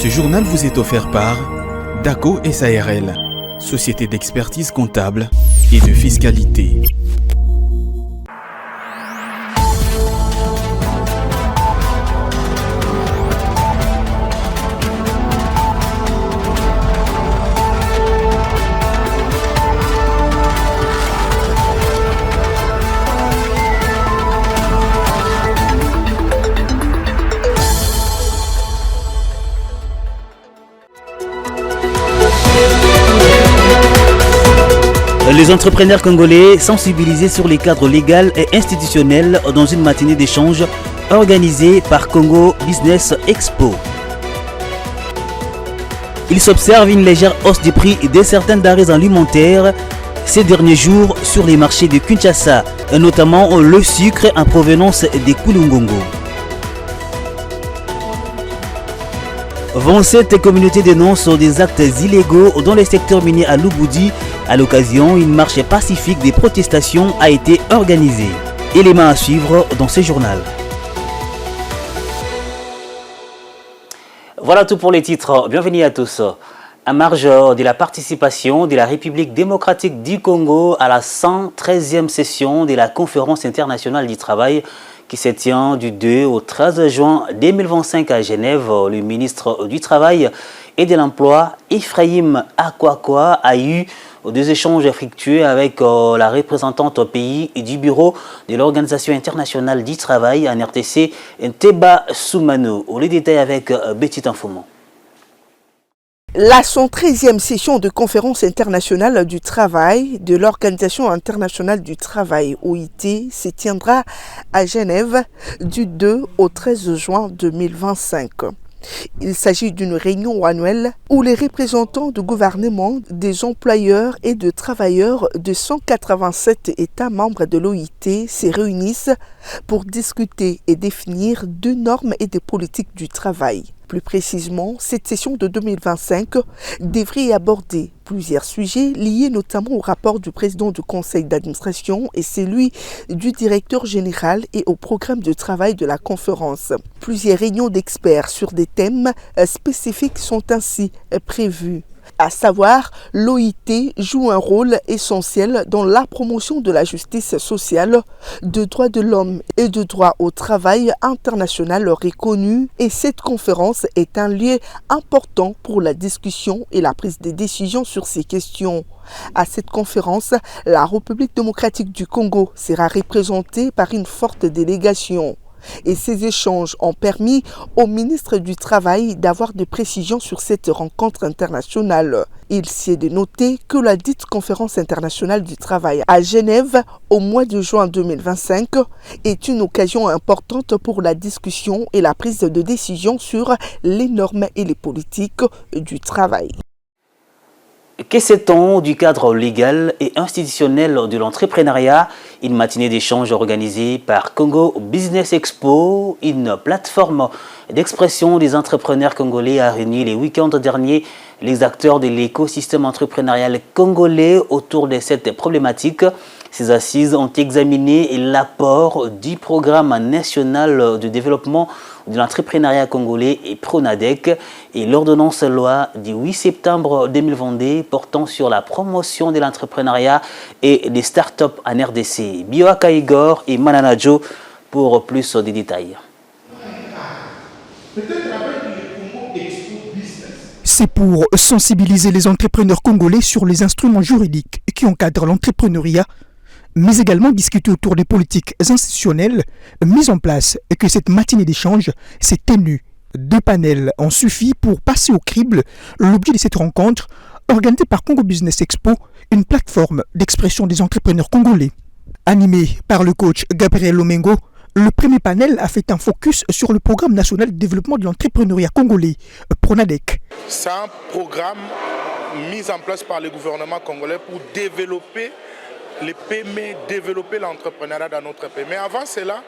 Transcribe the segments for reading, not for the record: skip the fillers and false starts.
Ce journal vous est offert par DACO SARL, société d'expertise comptable et de fiscalité. Les entrepreneurs congolais sensibilisés sur les cadres légaux et institutionnels dans une matinée d'échange organisée par Congo Business Expo. Il s'observe une légère hausse des prix de certains denrées alimentaires ces derniers jours sur les marchés de Kinshasa, notamment le sucre en provenance des Kulungongo. 27 communautés dénoncent des actes illégaux dans les secteurs miniers à Lubudi. À l'occasion, une marche pacifique des protestations a été organisée. Élément à suivre dans ce journal. Voilà tout pour les titres. Bienvenue à tous. À marge de la participation de la République démocratique du Congo à la 113e session de la Conférence internationale du travail qui se tient du 2 au 13 juin 2025 à Genève, le ministre du Travail et de l'Emploi, Ephraim Akwakwa, a eu des échanges fructueux avec la représentante au pays du bureau de l'Organisation internationale du travail en RTC, Nteba Soumano. Les détails avec Betty Tanfoumon. La 113e session de conférence internationale du travail de l'Organisation internationale du travail, OIT, se tiendra à Genève du 2 au 13 juin 2025. Il s'agit d'une réunion annuelle où les représentants du gouvernement, des employeurs et de travailleurs de 187 États membres de l'OIT se réunissent pour discuter et définir deux normes et des politiques du travail. Plus précisément, cette session de 2025 devrait aborder plusieurs sujets liés notamment au rapport du président du conseil d'administration et celui du directeur général et au programme de travail de la conférence. Plusieurs réunions d'experts sur des thèmes spécifiques sont ainsi prévues. À savoir, l'OIT joue un rôle essentiel dans la promotion de la justice sociale, de droits de l'homme et de droit au travail international reconnu, et cette conférence est un lieu important pour la discussion et la prise de décision sur ces questions. À cette conférence, la République démocratique du Congo sera représentée par une forte délégation. Et ces échanges ont permis au ministre du Travail d'avoir des précisions sur cette rencontre internationale. Il s'y est de noter que la dite conférence internationale du travail à Genève au mois de juin 2025 est une occasion importante pour la discussion et la prise de décision sur les normes et les politiques du travail. Que sait-on du cadre légal et institutionnel de l'entrepreneuriat? Une matinée d'échange organisée par Congo Business Expo, une plateforme d'expression des entrepreneurs congolais, a réuni les week-ends derniers les acteurs de l'écosystème entrepreneurial congolais autour de cette problématique. Ces assises ont examiné l'apport du programme national de développement de l'entrepreneuriat congolais et PRONADEC et l'ordonnance loi du 8 septembre 2022 portant sur la promotion de l'entrepreneuriat et des startups en RDC. Bioaka Igor et Mananajo pour plus de détails. C'est pour sensibiliser les entrepreneurs congolais sur les instruments juridiques qui encadrent l'entrepreneuriat, mais également discuter autour des politiques institutionnelles mises en place et que cette matinée d'échange s'est tenue. Deux panels ont suffi pour passer au crible l'objet de cette rencontre organisée par Congo Business Expo, une plateforme d'expression des entrepreneurs congolais. Animé par le coach Gabriel Lomengo, le premier panel a fait un focus sur le programme national de développement de l'entrepreneuriat congolais, PRONADEC. C'est un programme mis en place par le gouvernement congolais pour développer les PME, développer l'entrepreneuriat dans notre pays. Mais avant cela,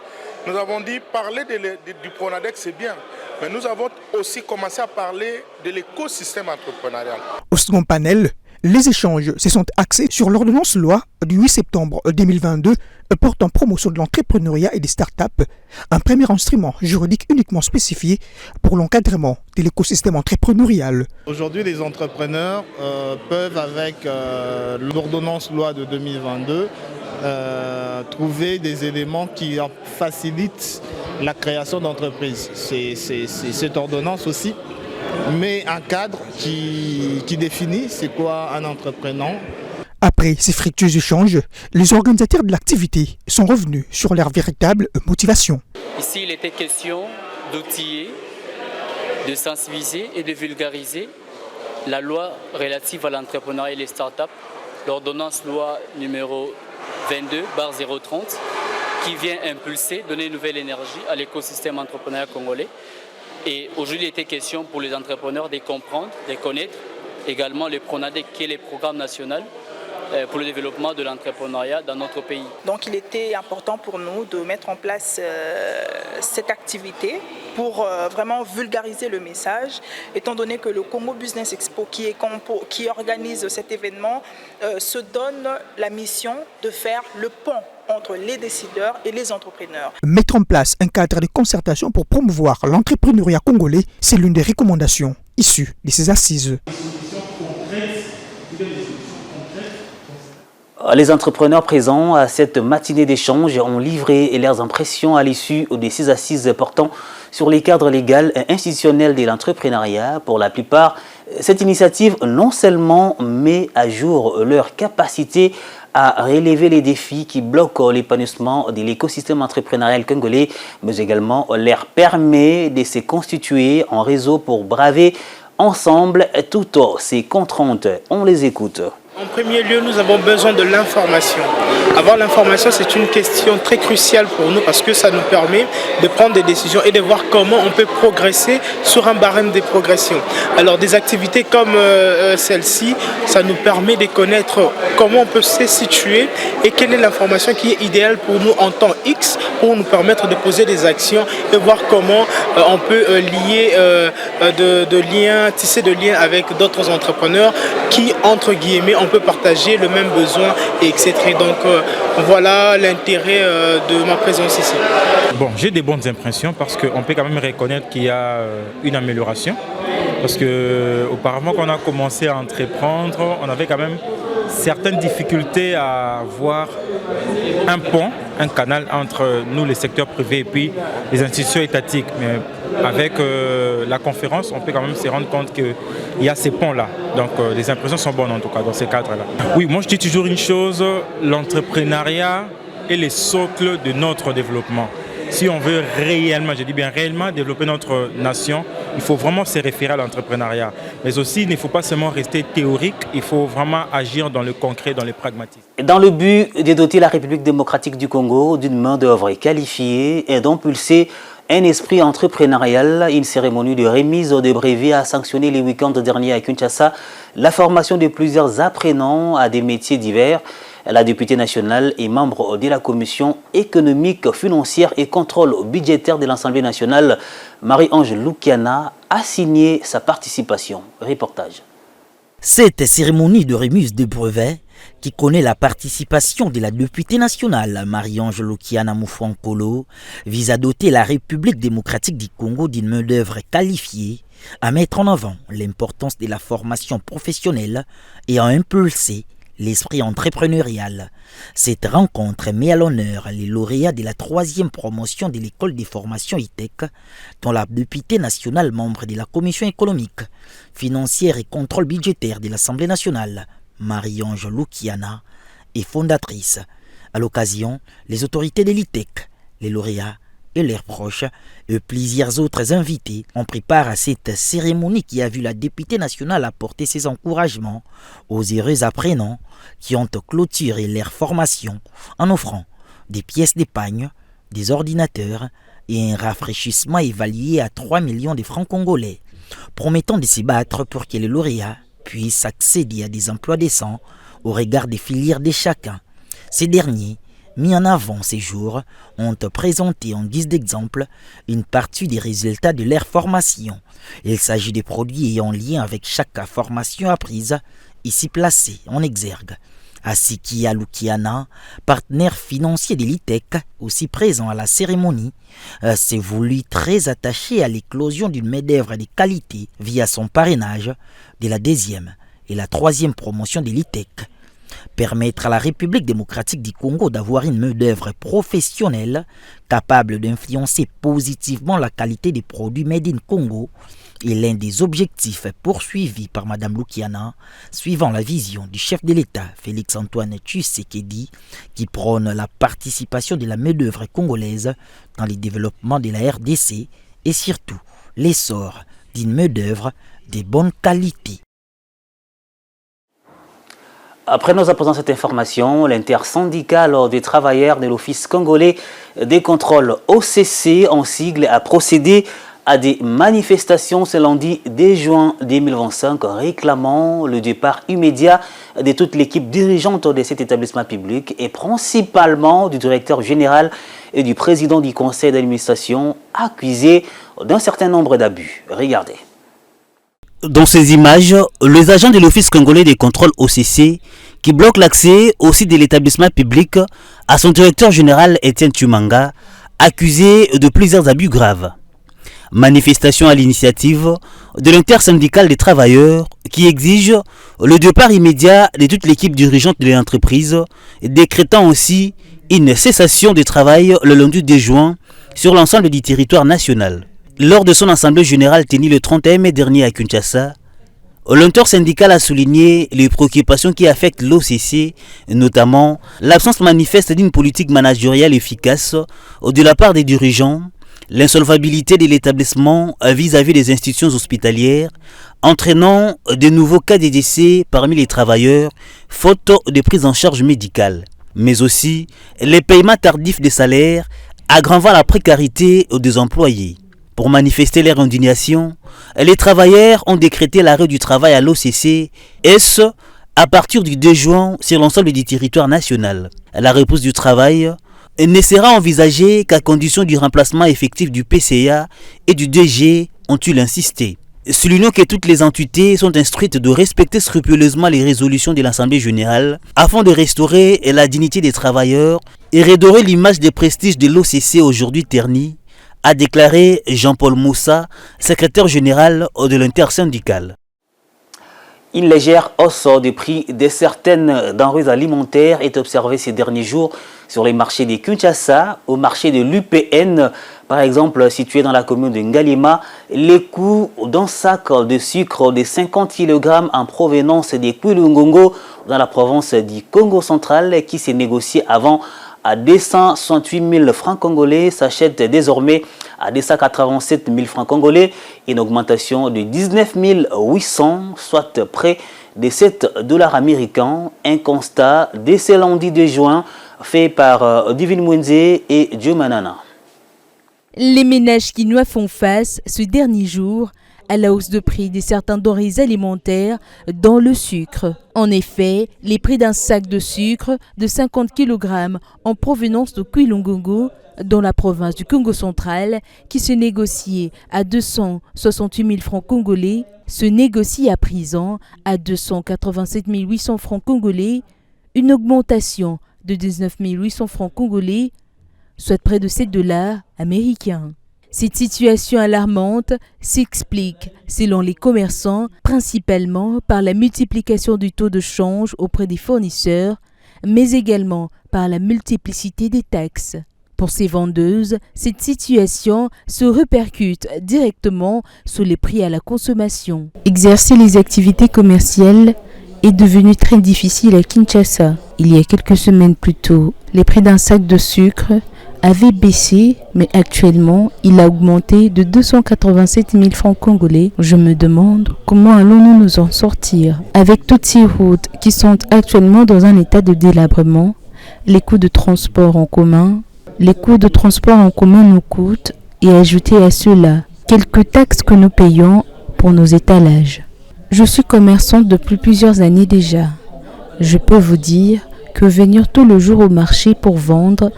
nous avons dit parler du PRONADEC, c'est bien, mais nous avons aussi commencé à parler de l'écosystème entrepreneurial. Au second panel, Les échanges se sont axés sur l'ordonnance loi du 8 septembre 2022 portant promotion de l'entrepreneuriat et des startups, un premier instrument juridique uniquement spécifié pour l'encadrement de l'écosystème entrepreneurial. Aujourd'hui, les entrepreneurs peuvent, avec l'ordonnance loi de 2022, trouver des éléments qui facilitent la création d'entreprises. C'est cette ordonnance aussi, mais un cadre qui définit c'est quoi un entrepreneur. Après ces fructueux échanges, les organisateurs de l'activité sont revenus sur leur véritable motivation. Ici, il était question d'outiller, de sensibiliser et de vulgariser la loi relative à l'entrepreneuriat et les startups, l'ordonnance loi numéro 22/030, qui vient impulser, donner une nouvelle énergie à l'écosystème entrepreneurial congolais. Et aujourd'hui, il était question pour les entrepreneurs de comprendre, de connaître également le PRONADEC, qui est le programme national pour le développement de l'entrepreneuriat dans notre pays. Donc il était important pour nous de mettre en place cette activité pour vraiment vulgariser le message, étant donné que le Congo Business Expo qui organise cet événement se donne la mission de faire le pont entre les décideurs et les entrepreneurs. Mettre en place un cadre de concertation pour promouvoir l'entrepreneuriat congolais, c'est l'une des recommandations issues de ces assises. Les entrepreneurs présents à cette matinée d'échange ont livré leurs impressions à l'issue de ces assises portant sur les cadres légaux et institutionnels de l'entrepreneuriat. Pour la plupart, cette initiative non seulement met à jour leur capacité à relever les défis qui bloquent l'épanouissement de l'écosystème entrepreneurial congolais, mais également leur permet de se constituer en réseau pour braver ensemble toutes ces contraintes. On les écoute. En premier lieu, nous avons besoin de l'information. Avoir l'information, c'est une question très cruciale pour nous parce que ça nous permet de prendre des décisions et de voir comment on peut progresser sur un barème de progression. Alors des activités comme celle-ci, ça nous permet de connaître comment on peut se situer et quelle est l'information qui est idéale pour nous en temps X pour nous permettre de poser des actions et voir comment on peut tisser de liens avec d'autres entrepreneurs qui, entre guillemets, on peut partager le même besoin, etc. Donc voilà l'intérêt de ma présence ici. Bon, j'ai des bonnes impressions parce qu'on peut quand même reconnaître qu'il y a une amélioration. Parce qu'auparavant, quand on a commencé à entreprendre, on avait quand même certaines difficultés à voir un pont, un canal entre nous, les secteurs privés, et puis les institutions étatiques. Mais avec la conférence, on peut quand même se rendre compte qu'il y a ces ponts-là. Donc les impressions sont bonnes en tout cas dans ces cadres-là. Oui, moi je dis toujours une chose, l'entrepreneuriat est le socle de notre développement. Si on veut réellement, je dis bien réellement, développer notre nation, il faut vraiment se référer à l'entrepreneuriat. Mais aussi, il ne faut pas seulement rester théorique, il faut vraiment agir dans le concret, dans le pragmatisme. Dans le but de doter la République démocratique du Congo d'une main-d'œuvre qualifiée et d'impulser un esprit entrepreneurial, une cérémonie de remise de brevets a sanctionné les week-ends derniers à Kinshasa la formation de plusieurs apprenants à des métiers divers. La députée nationale et membre de la commission économique, financière et contrôle budgétaire de l'Assemblée nationale, Marie-Ange Lukiana, a signé sa participation. Reportage. Cette cérémonie de remise de brevets, qui connaît la participation de la députée nationale Marie-Ange Lukiana Moufankolo, vise à doter la République démocratique du Congo d'une main-d'œuvre qualifiée, à mettre en avant l'importance de la formation professionnelle et à impulser l'esprit entrepreneurial. Cette rencontre met à l'honneur les lauréats de la 3e promotion de l'école de formation ITEC, dont la députée nationale membre de la commission économique, financière et contrôle budgétaire de l'Assemblée nationale, Marie-Ange Lukiana, est fondatrice. À l'occasion, les autorités de l'ITEC, les lauréats et leurs proches et plusieurs autres invités ont pris part à cette cérémonie qui a vu la députée nationale apporter ses encouragements aux heureux apprenants qui ont clôturé leur formation en offrant des pièces d'épargne, des ordinateurs et un rafraîchissement évalué à 3 millions de francs congolais, promettant de se battre pour que les lauréats puissent accéder à des emplois décents au regard des filières de chacun. Ces derniers, mis en avant ces jours, ont présenté en guise d'exemple une partie des résultats de leur formation. Il s'agit de produits ayant lien avec chaque formation apprise ici placés en exergue. Asiki Alukiana, partenaire financier de l'ITEC, aussi présent à la cérémonie, s'est voulu très attaché à l'éclosion d'une main-d'œuvre de qualité via son parrainage de la 2e et la 3e promotion de l'ITEC. Permettre à la République démocratique du Congo d'avoir une main-d'œuvre professionnelle capable d'influencer positivement la qualité des produits made in Congo est l'un des objectifs poursuivis par Mme Lukiana, suivant la vision du chef de l'État, Félix-Antoine Tshisekedi, qui prône la participation de la main-d'œuvre congolaise dans le développement de la RDC et surtout l'essor d'une main-d'œuvre de bonne qualité. Après nous apportant cette information, l'intersyndicale des travailleurs de l'Office congolais des contrôles OCC en sigle a procédé à des manifestations ce lundi 2 juin 2025 réclamant le départ immédiat de toute l'équipe dirigeante de cet établissement public et principalement du directeur général et du président du conseil d'administration accusés d'un certain nombre d'abus. Regardez. Dans ces images, les agents de l'Office congolais des contrôles OCC qui bloquent l'accès au site de l'établissement public à son directeur général Étienne Tshimanga, accusé de plusieurs abus graves. Manifestation à l'initiative de l'intersyndicale des travailleurs qui exige le départ immédiat de toute l'équipe dirigeante de l'entreprise, décrétant aussi une cessation de travail le lundi 2 juin sur l'ensemble du territoire national. Lors de son assemblée générale tenue le 31 mai dernier à Kinshasa, l'intersyndicale a souligné les préoccupations qui affectent l'OCC, notamment l'absence manifeste d'une politique managériale efficace de la part des dirigeants, l'insolvabilité de l'établissement vis-à-vis des institutions hospitalières, entraînant de nouveaux cas de décès parmi les travailleurs, faute de prise en charge médicale, mais aussi les paiements tardifs des salaires, aggravant la précarité des employés. Pour manifester leur indignation, les travailleurs ont décrété l'arrêt du travail à l'OCC, et ce, à partir du 2 juin sur l'ensemble du territoire national. La reprise du travail ne sera envisagée qu'à condition du remplacement effectif du PCA et du DG, ont-ils insisté. Soulignons que toutes les entités sont instruites de respecter scrupuleusement les résolutions de l'Assemblée générale afin de restaurer la dignité des travailleurs et redorer l'image des prestiges de l'OCC aujourd'hui ternie, a déclaré Jean-Paul Moussa, secrétaire général de l'intersyndicale. Une légère hausse des prix de certaines denrées alimentaires est observée ces derniers jours sur les marchés de Kinshasa, au marché de l'UPN, par exemple situé dans la commune de Ngalima. Les coûts d'un sac de sucre de 50 kg en provenance des Kwilungongo dans la province du Congo central qui s'est négocié avant à 268 000 francs congolais s'achète désormais à 287 000 francs congolais, une augmentation de 19 800, soit près de 7 $ américains. Un constat dès ce lundi 2 juin fait par Divine Mwenze et Dieu Manana. Les ménages quinois font face ce dernier jour à la hausse de prix de certains denrées alimentaires dans le sucre. En effet, les prix d'un sac de sucre de 50 kg en provenance de Kwilungongo dans la province du Congo central, qui se négociait à 268 000 francs congolais, se négocie à présent à 287 800 francs congolais, une augmentation de 19 800 francs congolais, soit près de 7 $ américains. Cette situation alarmante s'explique, selon les commerçants, principalement par la multiplication du taux de change auprès des fournisseurs, mais également par la multiplicité des taxes. Pour ces vendeuses, cette situation se répercute directement sur les prix à la consommation. Exercer les activités commerciales est devenu très difficile à Kinshasa. Il y a quelques semaines plus tôt, les prix d'un sac de sucre avait baissé, mais actuellement, il a augmenté de 287 000 francs congolais. Je me demande comment allons-nous nous en sortir. Avec toutes ces routes qui sont actuellement dans un état de délabrement, les coûts de transport en commun nous coûtent, et ajouter à cela quelques taxes que nous payons pour nos étalages. Je suis commerçante depuis plusieurs années déjà. Je peux vous dire que venir tout le jour au marché pour vendre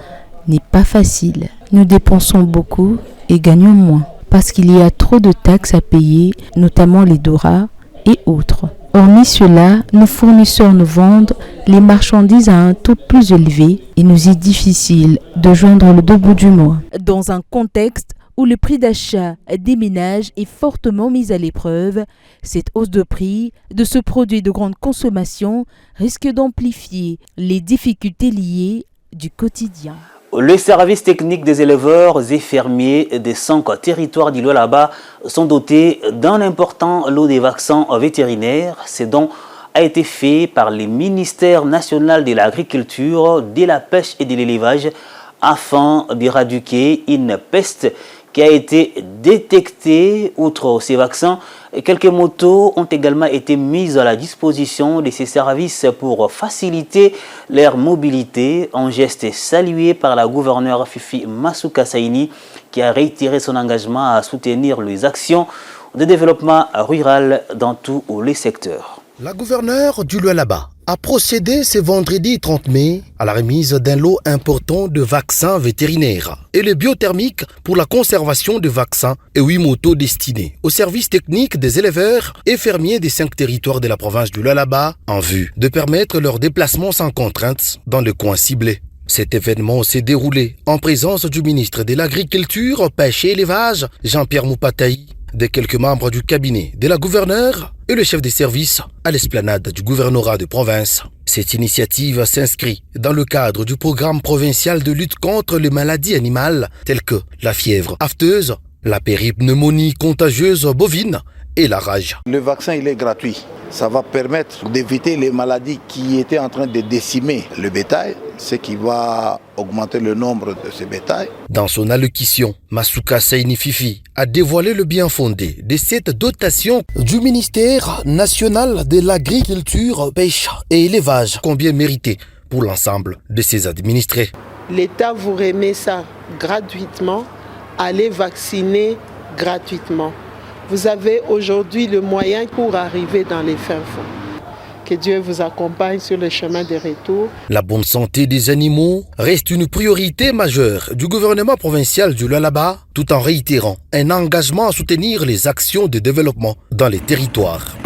n'est pas facile. Nous dépensons beaucoup et gagnons moins parce qu'il y a trop de taxes à payer, notamment les DORA et autres. Hormis cela, nos fournisseurs nous vendent les marchandises à un taux plus élevé. Il nous est difficile de joindre le deux bouts du mois. Dans un contexte où le prix d'achat des ménages est fortement mis à l'épreuve, cette hausse de prix de ce produit de grande consommation risque d'amplifier les difficultés liées du quotidien. Les services techniques des éleveurs et fermiers des 5 territoires du Lualaba sont dotés d'un important lot de vaccins vétérinaires. Ce don a été fait par le ministère national de l'Agriculture, de la Pêche et de l'Élevage afin d'éradiquer une peste qui a été détectée. Outre ces vaccins, quelques motos ont également été mises à la disposition de ces services pour faciliter leur mobilité, un geste salué par la gouverneure Fifi Masuka Saini qui a réitéré son engagement à soutenir les actions de développement rural dans tous les secteurs. La gouverneure du Lualaba a procédé ce vendredi 30 mai à la remise d'un lot important de vaccins vétérinaires et le biothermique pour la conservation de vaccins et 8 motos destinées aux services techniques des éleveurs et fermiers des 5 territoires de la province du Lualaba en vue de permettre leur déplacement sans contraintes dans le coin ciblé. Cet événement s'est déroulé en présence du ministre de l'Agriculture, Pêche et Élevage, Jean-Pierre Moupataï, de quelques membres du cabinet de la gouverneure et le chef des services à l'esplanade du gouvernorat de province. Cette initiative s'inscrit dans le cadre du programme provincial de lutte contre les maladies animales telles que la fièvre afteuse, la péripneumonie contagieuse bovine et la rage. Le vaccin, il est gratuit. Ça va permettre d'éviter les maladies qui étaient en train de décimer le bétail, ce qui va augmenter le nombre de ces bétails. Dans son allocution, Masuka Saini Fifi a dévoilé le bien fondé de cette dotation du ministère national de l'Agriculture, Pêche et Élevage, combien mérité pour l'ensemble de ses administrés. L'État vous remet ça gratuitement, allez vacciner gratuitement. Vous avez aujourd'hui le moyen pour arriver dans les fins fonds. Que Dieu vous accompagne sur le chemin de retour. La bonne santé des animaux reste une priorité majeure du gouvernement provincial du Lualaba, tout en réitérant un engagement à soutenir les actions de développement dans les territoires.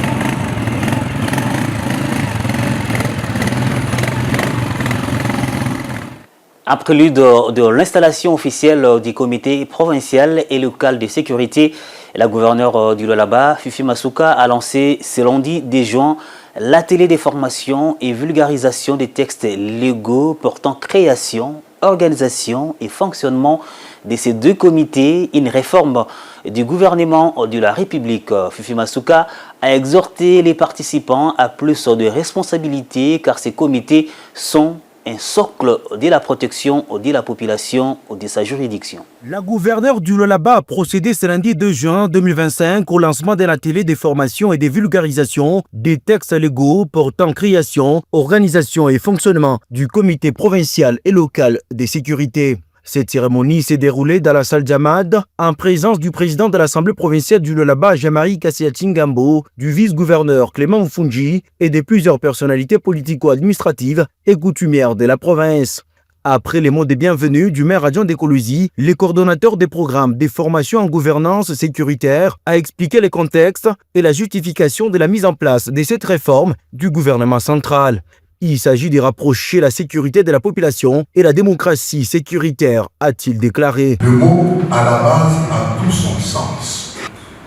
En prélude de l'installation officielle du comité provincial et local de sécurité, la gouverneure du Lualaba, Fifi Masuka, a lancé ce lundi 10 juin l'atelier de formation et vulgarisation des textes légaux portant création, organisation et fonctionnement de ces 2 comités, une réforme du gouvernement de la République. Fifi Masuka a exhorté les participants à plus de responsabilités car ces comités sont un socle de la protection de la population de sa juridiction. La gouverneure du Lualaba a procédé ce lundi 2 juin 2025 au lancement d'un atelier de formation et de vulgarisation des textes légaux portant création, organisation et fonctionnement du comité provincial et local de sécurité. Cette cérémonie s'est déroulée dans la salle Djamad en présence du président de l'Assemblée provinciale du Lualaba, Jean-Marie Kassiatingambo, du vice-gouverneur Clément Mfungi et de plusieurs personnalités politico-administratives et coutumières de la province. Après les mots de bienvenue du maire adjoint d'Écologie, le coordonnateur des programmes des formations en gouvernance sécuritaire a expliqué le contexte et la justification de la mise en place de cette réforme du gouvernement central. Il s'agit de rapprocher la sécurité de la population et la démocratie sécuritaire, a-t-il déclaré. Le mot à la base a tout son sens.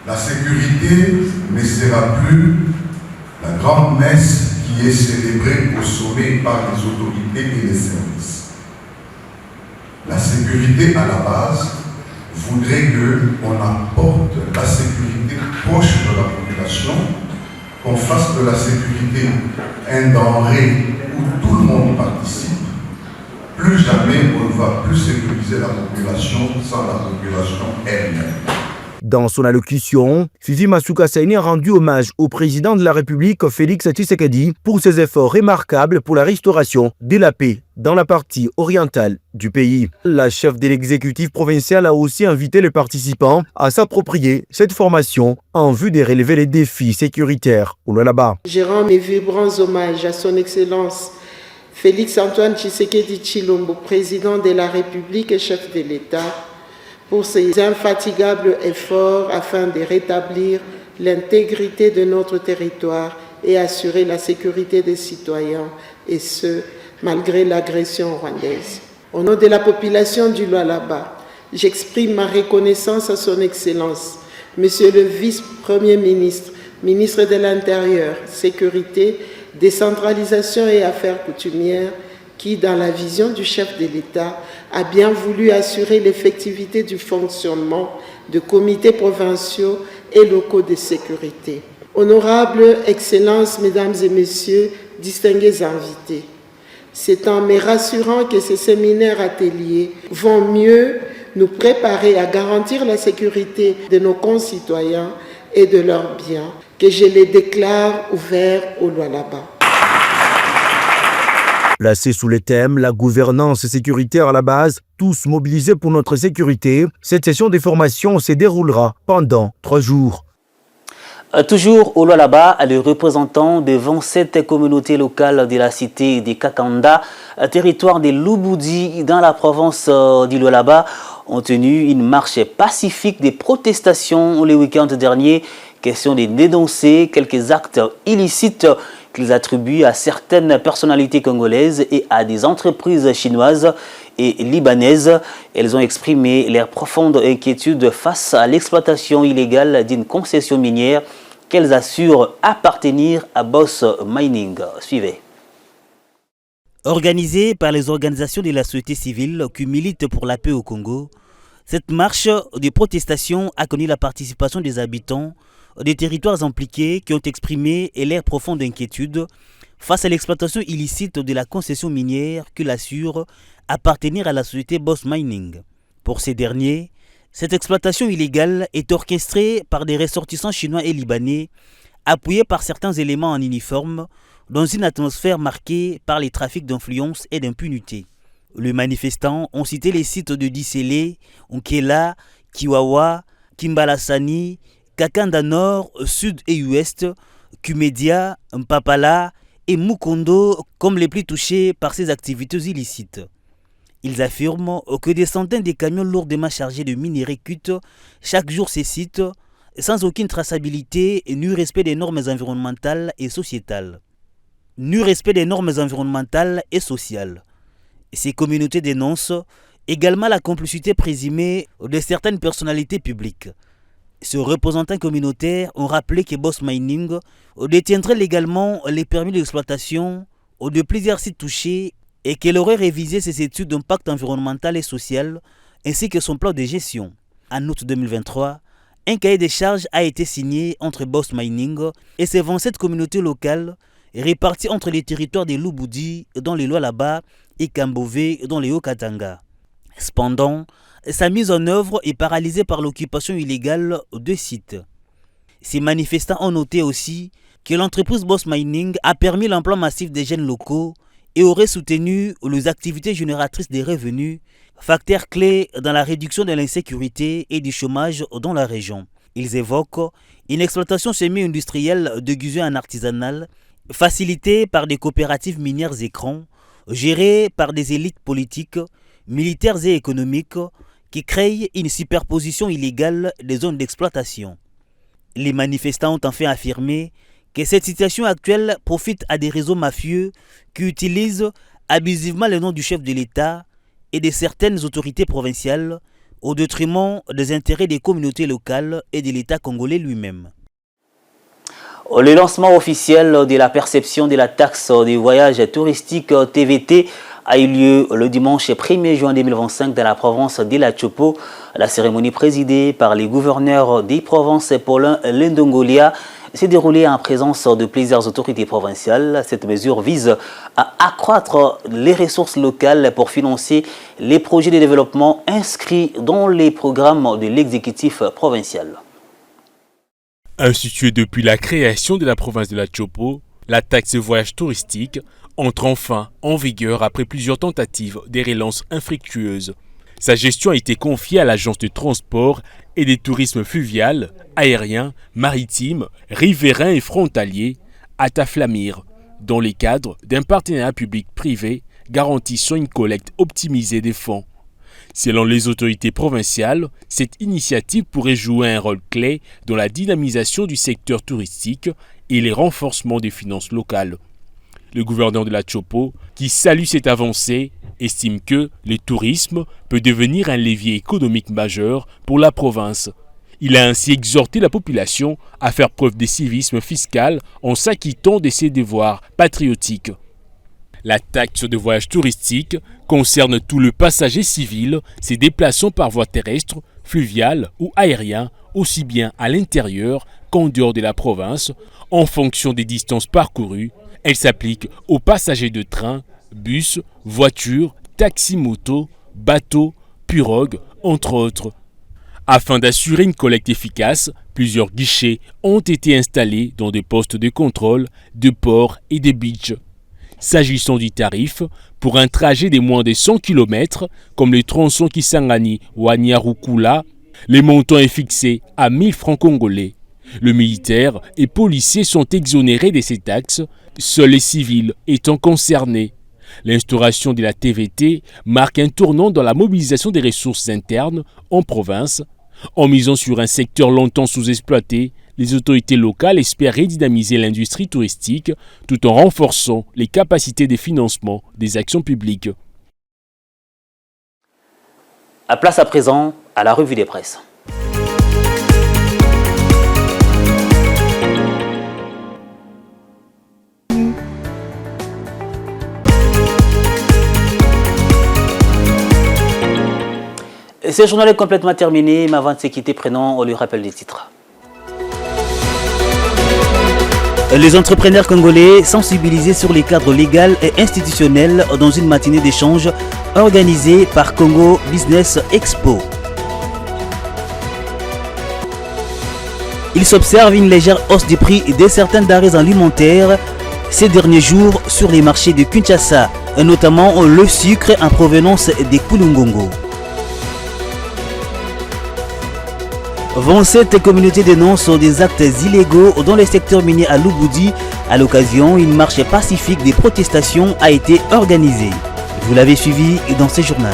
La sécurité ne sera plus la grande messe qui est célébrée au sommet par les autorités et les services. La sécurité à la base voudrait qu'on apporte la sécurité proche de la population, qu'on fasse de la sécurité un denrée où tout le monde participe. Plus jamais on ne va plus sécuriser la population sans la population elle-même. Dans son allocution, Fifi Masuka Saini a rendu hommage au président de la République, Félix Tshisekedi, pour ses efforts remarquables pour la restauration de la paix dans la partie orientale du pays. La chef de l'exécutif provincial a aussi invité les participants à s'approprier cette formation en vue de relever les défis sécuritaires au Lualaba. Je rends mes vibrants hommages à son Excellence Félix Antoine Tshisekedi Tshilombo, président de la République et chef de l'État, pour ses infatigables efforts afin de rétablir l'intégrité de notre territoire et assurer la sécurité des citoyens, et ce, malgré l'agression rwandaise. Au nom de la population du Lualaba, j'exprime ma reconnaissance à son Excellence, Monsieur le Vice-Premier ministre, ministre de l'Intérieur, Sécurité, Décentralisation et Affaires coutumières, qui, dans la vision du chef de l'État, a bien voulu assurer l'effectivité du fonctionnement de comités provinciaux et locaux de sécurité. Honorables Excellences, Mesdames et Messieurs, distingués invités, c'est en me rassurant que ces séminaires ateliers vont mieux nous préparer à garantir la sécurité de nos concitoyens et de leurs biens que je les déclare ouverts au Lualaba. Placé sous le thème « La gouvernance sécuritaire à la base, tous mobilisés pour notre sécurité », cette session de formation se déroulera pendant 3 jours. Toujours au Lualaba, les représentants de 27 communautés locales de la cité de Kakanda, territoire de Lubudi dans la province du Lualaba, ont tenu une marche pacifique de protestation le week-end dernier. Question de dénoncer quelques actes illicites qu'ils attribuent à certaines personnalités congolaises et à des entreprises chinoises et libanaises. Elles ont exprimé leur profonde inquiétude face à l'exploitation illégale d'une concession minière qu'elles assurent appartenir à Boss Mining. Suivez. Organisée par les organisations de la société civile qui militent pour la paix au Congo, cette marche de protestation a connu la participation des habitants des territoires impliqués qui ont exprimé leur profonde inquiétude face à l'exploitation illicite de la concession minière qu'ils assurent appartenir à la société Boss Mining. Pour ces derniers, cette exploitation illégale est orchestrée par des ressortissants chinois et libanais, appuyés par certains éléments en uniforme, dans une atmosphère marquée par les trafics d'influence et d'impunité. Les manifestants ont cité les sites de Disselé, Onkela, Kiwawa, Kimbalasani, Kakanda Nord, Sud et Ouest, Kumedia, Mpapala et Mukondo comme les plus touchés par ces activités illicites. Ils affirment que des centaines de camions lourdement chargés de minerais quittent chaque jour ces sites sans aucune traçabilité ni respect des normes environnementales et sociétales. Ces communautés dénoncent également la complicité présumée de certaines personnalités publiques. Ces représentants communautaires ont rappelé que Boss Mining détiendrait légalement les permis d'exploitation de plusieurs sites touchés et qu'elle aurait révisé ses études d'impact environnemental et social ainsi que son plan de gestion. En août 2023, un cahier des charges a été signé entre Boss Mining et ses 27 communautés locales réparties entre les territoires de Lubudi dans les Lualaba et Kambové dans les Hauts-Katanga. Cependant, sa mise en œuvre est paralysée par l'occupation illégale de sites. Ces manifestants ont noté aussi que l'entreprise Boss Mining a permis l'emploi massif des jeunes locaux et aurait soutenu les activités génératrices de revenus, facteur clé dans la réduction de l'insécurité et du chômage dans la région. Ils évoquent une exploitation semi-industrielle déguisée en artisanale, facilitée par des coopératives minières écrans, gérées par des élites politiques, militaires et économiques, qui créent une superposition illégale des zones d'exploitation. Les manifestants ont enfin affirmé que cette situation actuelle profite à des réseaux mafieux qui utilisent abusivement le nom du chef de l'État et de certaines autorités provinciales au détriment des intérêts des communautés locales et de l'État congolais lui-même. Le lancement officiel de la perception de la taxe des voyages touristiques TVT a eu lieu le dimanche 1er juin 2025 dans la province de la Chopo. La cérémonie présidée par les gouverneurs des provinces Paulin Lendongolia s'est déroulée en présence de plusieurs autorités provinciales. Cette mesure vise à accroître les ressources locales pour financer les projets de développement inscrits dans les programmes de l'exécutif provincial. Instituée depuis la création de la province de la Chopo, la taxe de voyage touristique entre enfin en vigueur après plusieurs tentatives de relance infructueuses. Sa gestion a été confiée à l'agence de transport et des tourismes fluvial, aérien, maritime, riverain et frontalier, Ataflamir, dans le cadre d'un partenariat public-privé garantissant une collecte optimisée des fonds. Selon les autorités provinciales, cette initiative pourrait jouer un rôle clé dans la dynamisation du secteur touristique et les renforcements des finances locales. Le gouverneur de la Tchopo, qui salue cette avancée, estime que le tourisme peut devenir un levier économique majeur pour la province. Il a ainsi exhorté la population à faire preuve de civisme fiscal en s'acquittant de ses devoirs patriotiques. La taxe de voyage touristique concerne tout le passager civil se déplaçant par voie terrestre, fluviale ou aérienne, aussi bien à l'intérieur qu'en dehors de la province, en fonction des distances parcourues. Elle s'applique aux passagers de train, bus, voitures, taxi-moto, bateaux, pirogues, entre autres. Afin d'assurer une collecte efficace, plusieurs guichets ont été installés dans des postes de contrôle, de ports et de beach. S'agissant du tarif, pour un trajet de moins de 100 km, comme le tronçon Kisangani-Wanyarukula, le montant est fixé à 1000 francs congolais. Le militaire et policiers sont exonérés de ces taxes, seuls les civils étant concernés. L'instauration de la TVT marque un tournant dans la mobilisation des ressources internes en province. En misant sur un secteur longtemps sous-exploité, les autorités locales espèrent redynamiser l'industrie touristique tout en renforçant les capacités de financement des actions publiques. À place à présent à la revue des presses. Ce journal est complètement terminé, mais avant de se quitter, on lui rappelle des titres. Les entrepreneurs congolais sensibilisés sur les cadres légaux et institutionnels dans une matinée d'échange organisée par Congo Business Expo. Il s'observe une légère hausse des prix de certains denrées alimentaires ces derniers jours sur les marchés de Kinshasa, notamment le sucre en provenance des Kulungongo. 27 communautés dénoncent des actes illégaux dans le secteur minier à Lubudi. À l'occasion, une marche pacifique des protestations a été organisée. Vous l'avez suivi dans ce journal.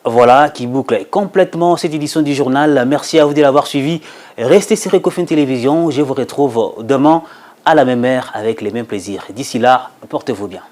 Voilà qui boucle complètement cette édition du journal. Merci à vous de l'avoir suivi. Restez sur Ecofin Télévision. Je vous retrouve demain à la même heure avec les mêmes plaisirs. D'ici là, portez-vous bien.